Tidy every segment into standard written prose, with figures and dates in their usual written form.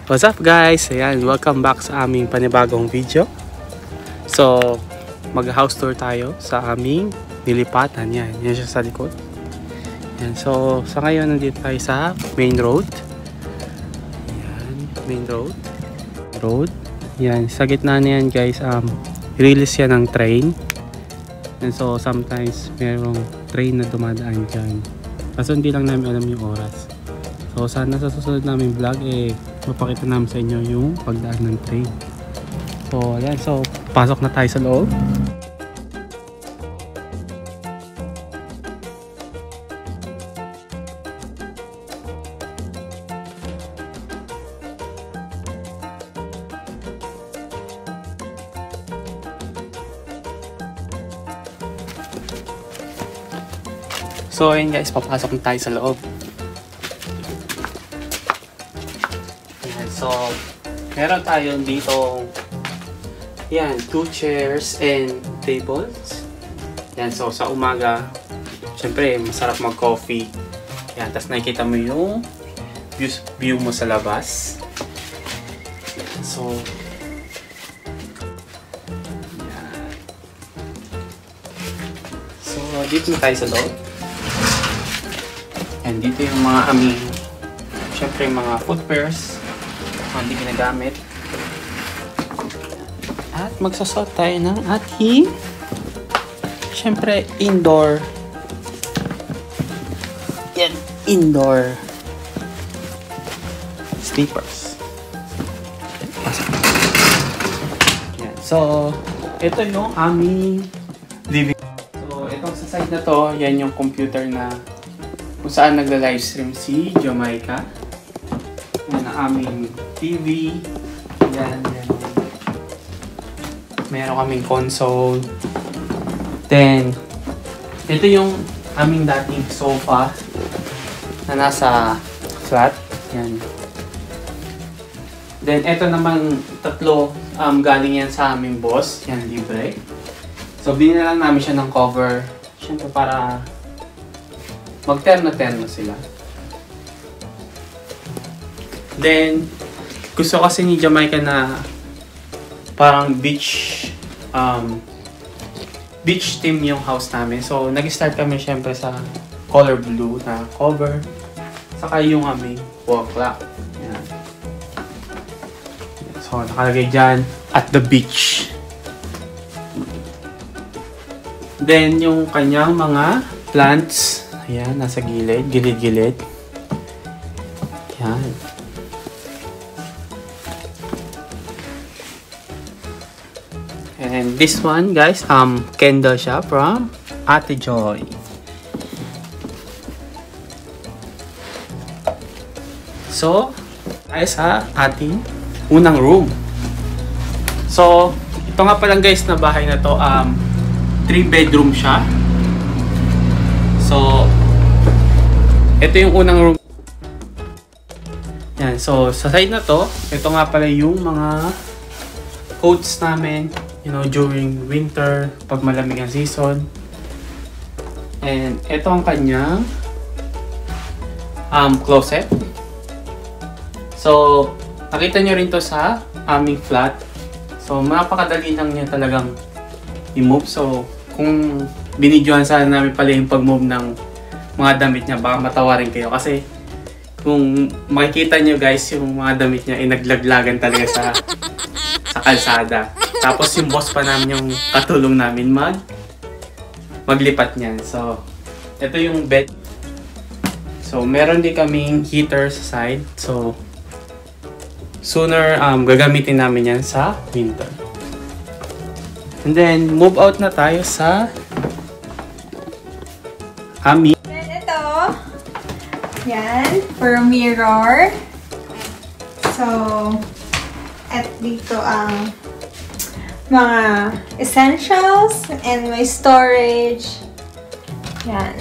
What's up guys? Ayan, welcome back sa aming panibagong video. So, mag-house tour tayo sa aming nilipatan. Yan siya sa likod. Yan. So, sa ngayon nandito tayo sa main road. Yan, main road. Yan, sa gitna niyan guys, release yan ng train. And so, sometimes merong train na dumadaan dyan. Kaso hindi lang namin alam yung oras. So, sana sa susunod namin vlog mapakita namin sa inyo yung pagdaan ng train. So, ayan. So, pasok na tayo sa loob. So, ayan guys. Papasok na tayo sa loob. So, meron tayo dito yan, 2 chairs and tables. Yan, so sa umaga, syempre masarap mag-coffee. Yan, tapos nakikita mo yung view mo sa labas. So, yan. So, dito na tayo sa loob. Yan, dito yung mga aming, syempre mga footwears. Hindi ginagamit. At magsasot tayo ng ating syempre indoor. Yan, indoor sleepers. Yan. So, ito yung aming living. So, itong sa side na to, yan yung computer na kung saan nagla-livestream si Jamaica. Yan ang aming TV. Yan. Meron kaming console. Then, ito yung aming dating sofa na nasa flat. Yan. Then, ito naman tatlo galing yan sa aming boss. Yan, libre. So, binila lang namin siya ng cover. Siyempre para mag-terno-terno sila. Then, gusto kasi ni Jamaica na parang beach theme yung house namin. So, nag-start kami syempre sa color blue na cover. Saka yung aming wall clock. Yan. So, nakalagay dyan at the beach. Then, yung kanyang mga plants. Ayan, nasa gilid. Gilid-gilid. Yan. And this one guys, candle siya from Ate Joy. So, tayo sa ating unang room. So, ito nga palang guys na bahay na to, 3-bedroom siya. So, ito yung unang room. Yan, so sa side na to, ito nga pala yung mga coats namin. You know, during winter, pag malamig ang season. And ito ang kanyang closet. So, nakita nyo rin to sa aming flat. So, napakadali lang niya talagang i-move. So, kung binidyohan sana namin pala yung pag-move ng mga damit niya, baka matawa rin kayo. Kasi, kung makikita nyo guys, yung mga damit niya ay naglaglagan talaga sa kalsada. Tapos yung boss pa namin yung katulong namin maglipat niyan. So, ito yung bed. So, meron din kaming heater sa side. So, sooner gagamitin namin yan sa winter. And then, move out na tayo sa aming. And ito, yan, for mirror. So, at dito ang mga essentials and may storage. Yan.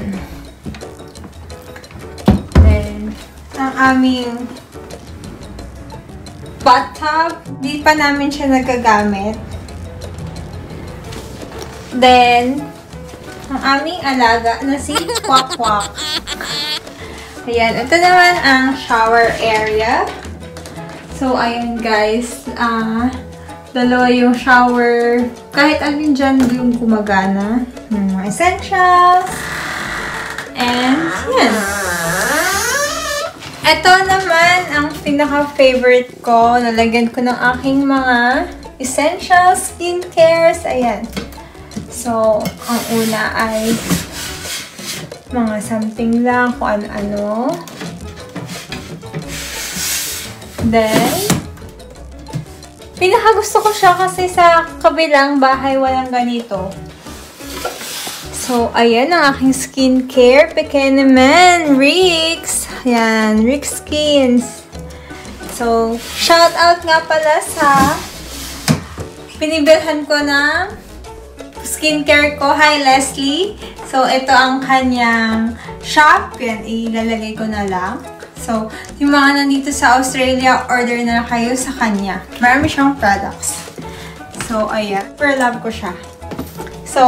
Then, ang aming bathtub, di pa namin siya nagagamit. Then, ang aming alaga na si Kwak Kwak. Ayan, ito naman ang shower area. So, So, ayan guys. Dalawa yung shower. Kahit alin dyan yung gumagana. Mga essentials. And, yan. Ito naman ang pinaka-favorite ko. Nalagyan ko ng aking mga essential skincares. Ayan. So, ang una ay mga something lang, kung ano-ano. Then, pinaka-gusto ko siya kasi sa kabilang bahay walang ganito. So, ayan ang aking skincare. Peke naman, Rix. Ayan, Rix Skins. So, shout out nga pala sa pinibilhan ko ng skincare ko. Hi, Leslie. So, ito ang kanyang shop. Yan, ilalagay ko na lang. So, yung mga nandito sa Australia, order na kayo sa kanya. Marami siyang products. So, ayan. Super love ko siya. So,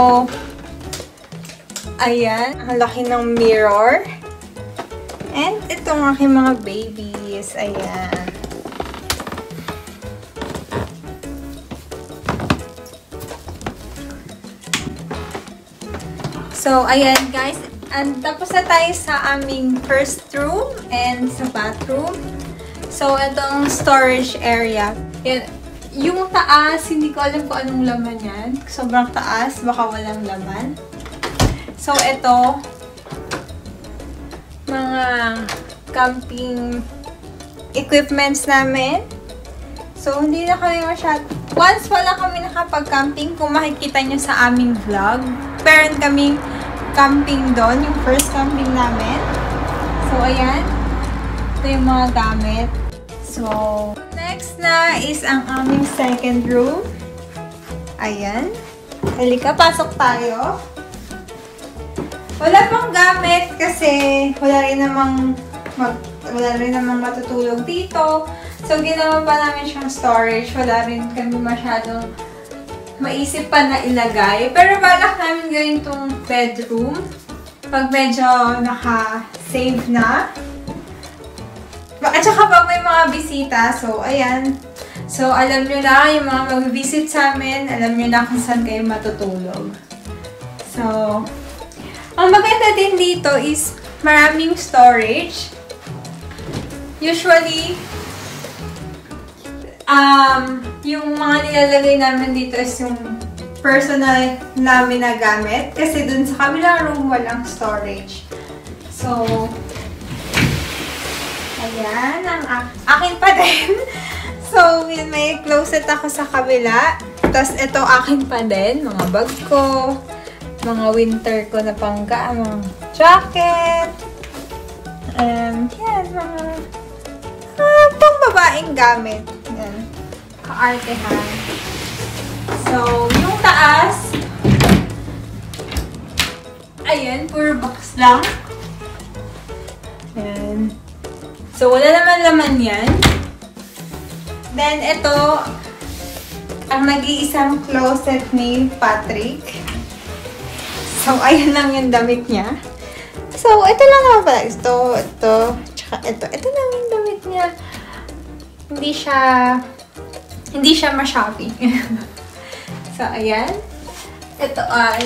ayan. Ang laki ng mirror. And itong aking mga babies. Ayan. So, ayan guys. And tapos na tayo sa aming first room and sa bathroom. So, itong storage area. Yan. Yung taas, hindi ko alam kung anong laman yan. Sobrang taas, baka walang laman. So, ito, mga camping equipments namin. So, hindi na kami once wala kami nakapag-camping, kung makikita nyo sa aming vlog, meron kaming camping doon, yung first camping namin. So, ayan. Ito yung mga gamit. So, next na is ang aming second room. Ayan. Halika, pasok tayo. Wala pang gamit kasi wala rin namang matutulog dito. So, ginawa pa namin siyang storage. Wala rin kami masyadong maisip pa na ilagay. Pero balak namin gawin itong bedroom. Pag medyo naka-save na. At saka pag may mga bisita. So, ayan. So, alam nyo na, yung mga mag-visit sa amin, alam nyo na kung saan kayo matutulog. So, ang maganda din dito is maraming storage. Usually, yung mga nilalagay namin dito is yung personal namin na gamit. Kasi dun sa kabilang room, walang storage. So, ayan. Ang akin pa din. So, may closet ako sa kabila. Tapos, ito akin pa din. Mga bag ko. Mga winter ko na pangga. Mga jacket. Yan. Mga pang babaeng gamit. Yan. Kaartehan. So, yung taas, ayan, puro box lang. Ayan. So, wala naman laman yan. Then, ito, ang nag-iisang closet ni Patrick. So, ayan lang yung damit niya. So, ito lang naman pala. Ito, tsaka ito. Ito lang yung damit niya. Hindi siya ma-shopping. So, ayan. Ito ay,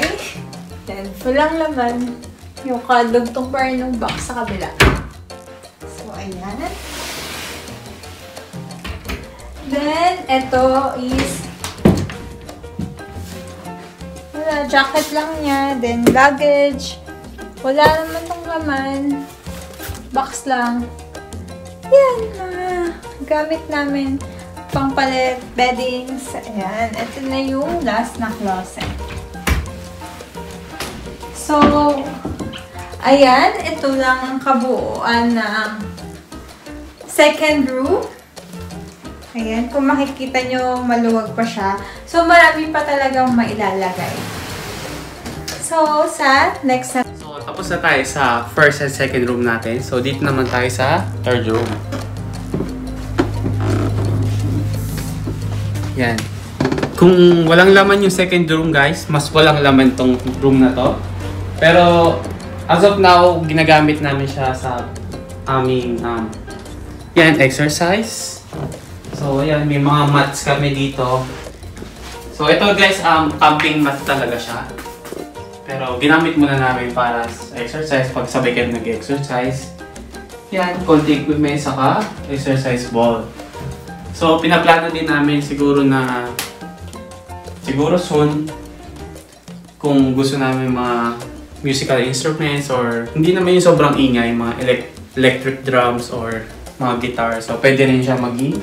then, walang laman. Yung kadugtong pa rin ng box sa kabila. So, ayan. Then, ito is, wala, jacket lang niya. Then, luggage. Wala naman tong laman. Box lang. Yan, gamit namin. Pangpalit, beddings. Ayan. Ito na yung last na closet. So, ayan. Ito lang ang kabuuan ng second room. Ayan. Kung makikita nyo, maluwag pa siya. So, marami pa talagang mailalagay. So, sa next na... So, tapos na tayo sa first and second room natin. So, dito naman tayo sa third room. Yan. Kung walang laman yung second room, guys, mas walang laman tong room na to. Pero, as of now, ginagamit namin siya sa aming, yan, exercise. So, ayan, may mga mats kami dito. So, ito guys, camping mat talaga siya. Pero, ginamit muna namin para sa exercise, pag sabay kayo nag-exercise. Yan, konti equipment, saka exercise ball. So, pinaplano din namin siguro soon, kung gusto namin mga musical instruments or hindi naman yung sobrang ingay, mga electric drums or mga guitar. So, pwede rin siya maging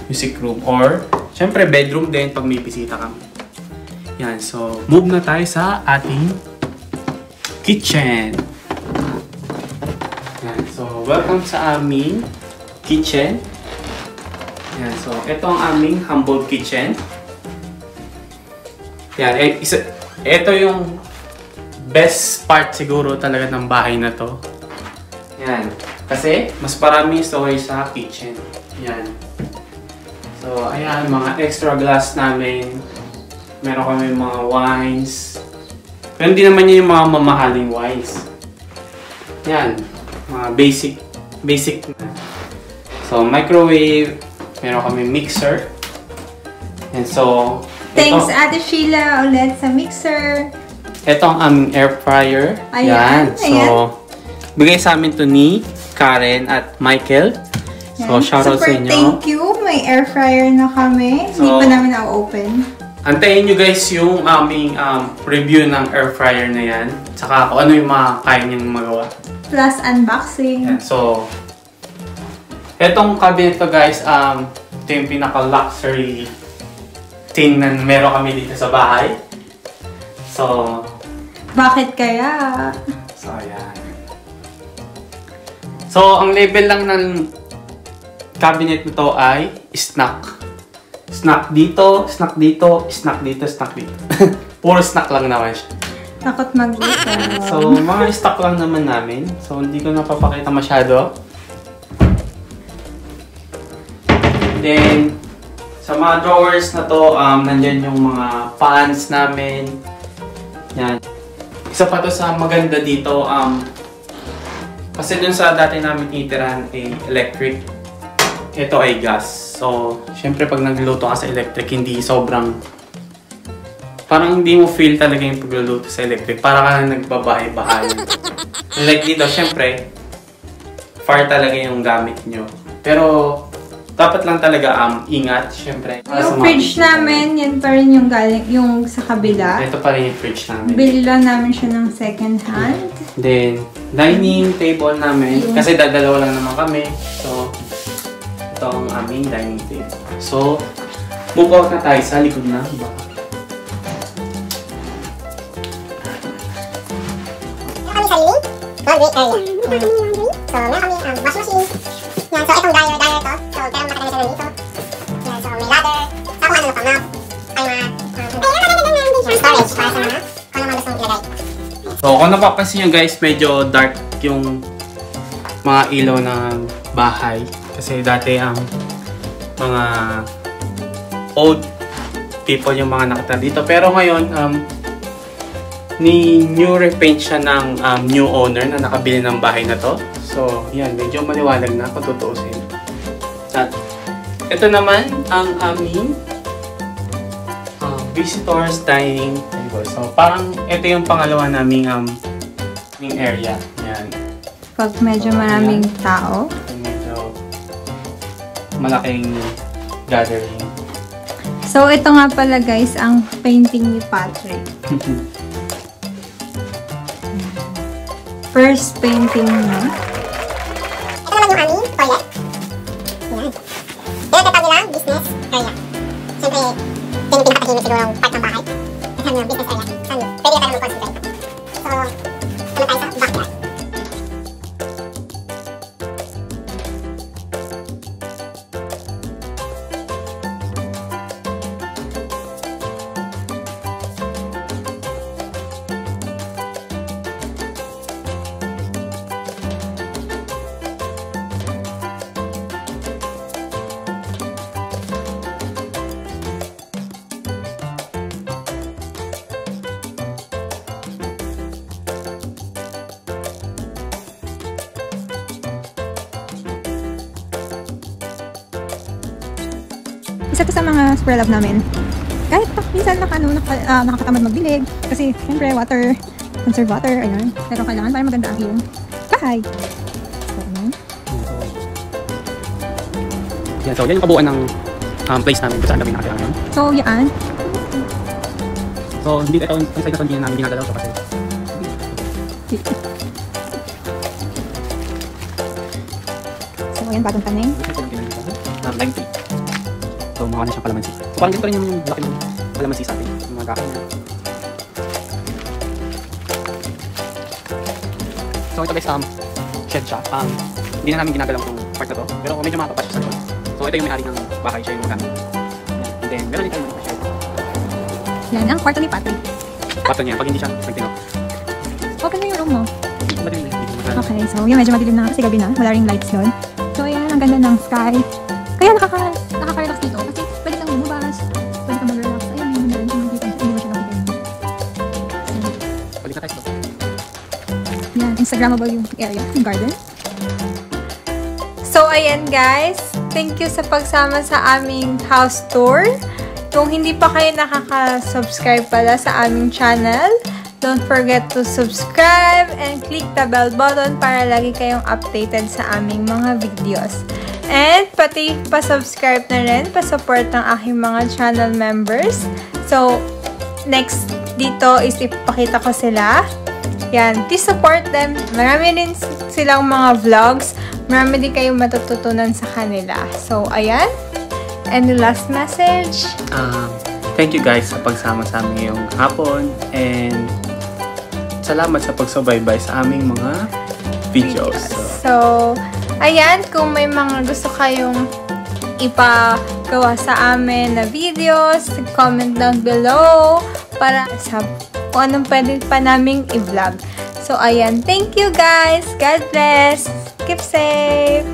music room or syempre bedroom din pag may bisita kami. Yan, so move na tayo sa ating kitchen. Yan, so welcome sa aming kitchen. Yan, so ito ang aming humble kitchen. Yan, ito yung best part siguro talaga ng bahay na to. Yan, kasi mas marami storage sa kitchen. Yan. So, ayan, mga extra glass namin. Meron kami mga wines. Pero hindi naman yun yung mga mamahaling wines. Yan, mga basic. So, microwave. Meron kami mixer. And so, thanks Ate Sheila ulit sa mixer. Ito ang aming air fryer. Ayan, yan. So, bigay sa amin to ni Karen at Michael. So, shoutout sa inyo. Thank you. May air fryer na kami. Hindi pa namin na-open. Antayin nyo guys yung aming review ng air fryer na yan. Tsaka kung ano yung mga kaya niyang magawa. Plus unboxing. Yan. So, etong cabinet to guys, ito yung pinaka-luxury thing na meron kami dito sa bahay. So, bakit kaya? So, ayan. So, ang label lang ng cabinet nito ay snack. Snack dito, snack dito, snack dito, snack dito. Puro snack lang naman siya. Takot mag-ito. So, mga stock lang naman namin. So, hindi ko napapakita masyado. Then, sa mga drawers na to, nandyan yung mga pans namin. Yan. Isa pa to sa maganda dito, kasi dun sa dati namin titirahan ay electric. Ito ay gas. So, syempre pag nagluto ka sa electric, hindi sobrang... Parang hindi mo feel talaga yung pagluluto sa electric. Para ka na nagbabahay-bahay. Like dito, syempre, fire talaga yung gamit nyo. Pero, dapat lang talaga ingat, syempre. Yung fridge namin, yan pa rin yung galing, yung sa kabila. Ito pa rin yung fridge namin. Bili lang namin siya ng second hand. Then, dining table namin. Kasi dadalawa lang naman kami. So, ito ang aming dining table. So, move out na tayo sa likod na. Meron kami sarili laundry area. So, meron kami wash machine. Yan, so itong dryer to. So, pero makatala siya nandito. Yan, so may ladder. So, kung ano pa map. Ay mga storage para sa mga kung ano mga gustong ilagay. So, kung napapansin nyo guys, medyo dark yung mga ilaw ng bahay. Kasi dati ang mga old people yung mga nakatala dito. Pero ngayon, new repaint siya ng new owner na nakabili ng bahay na to. So, yan, medyo maliwalag na kung tutuusin. At ito naman ang aming visitors dining table. So, parang ito yung pangalawa naming area. Yan. Pag medyo maraming tao. Medyo malaking gathering. So, ito nga pala guys, ang painting ni Patrick. First painting niya. Ito naman yung aming toilet. Yan. Tinatapag nila business area. Siyempre, yun yung pinakatahimik siguro ang part ng bahay. Ito yung business area. Pwede ka naman concentrate. So, naman tayo sa backyard. Isa to sa mga super love namin. Kahit minsan nakakatamad magdilig. Kasi, syempre, water, conserve water, ayun. Pero kailangan para maganda ang iyong bahay. So, ayun. Yan, so yan yung kabuuan ng place namin kung saan kami nakatira ngayon. So, yan. So, hindi ito, yung side na ito hindi namin ginagalaw so kasi. So, ayan, bagong taning. 90. So, mukha na siyang kalamansi. So, parang ganito rin yung laki ng kalamansi sa atin. Yung mga kain na. So, ito guys, shed siya. Hindi na namin ginagalaw itong part na to. Pero medyo matapas siya sa doon. So, ito yung may-ari ng bahay. Siya yung gamit. And then, meron din tayo mga shed. Yan, ang kwarto ni Patrick. Kwarto niya, pag hindi siya nagtinok. Okay na yung room mo. Madilim na. Okay, so yun, medyo madilim na kasi gabi na. Wala ring lights doon. So, ayan, ang ganda ng sky. Kaya nakaka-relax dito kasi pwede kang lumabas, pwede kang mag-relax. Ayun, yun na rin kung nakita. Hindi mo siya nakita. Balik na tayo. Yan, Instagrammable yung area, yung garden. So, ayan guys. Thank you sa pagsama sa aming house tour. Kung hindi pa kayo nakaka-subscribe pala sa aming channel, don't forget to subscribe and click the bell button para lagi kayong updated sa aming mga videos. And pati pa-subscribe na rin, pa-support ng aking mga channel members. So, next dito is ipakita ko sila. Yan, please support them. Marami rin silang mga vlogs. Marami din kayong matututunan sa kanila. So, ayan. And the last message. Thank you guys sa pagsama sa amin ngayong hapon. And salamat sa pagsubaybay sa aming mga videos. So, ayan, kung may mga gusto kayong ipagawa sa amin na videos, comment down below para sa kung anong pwede pa naming i-vlog. So, ayan, thank you guys. God bless. Keep safe.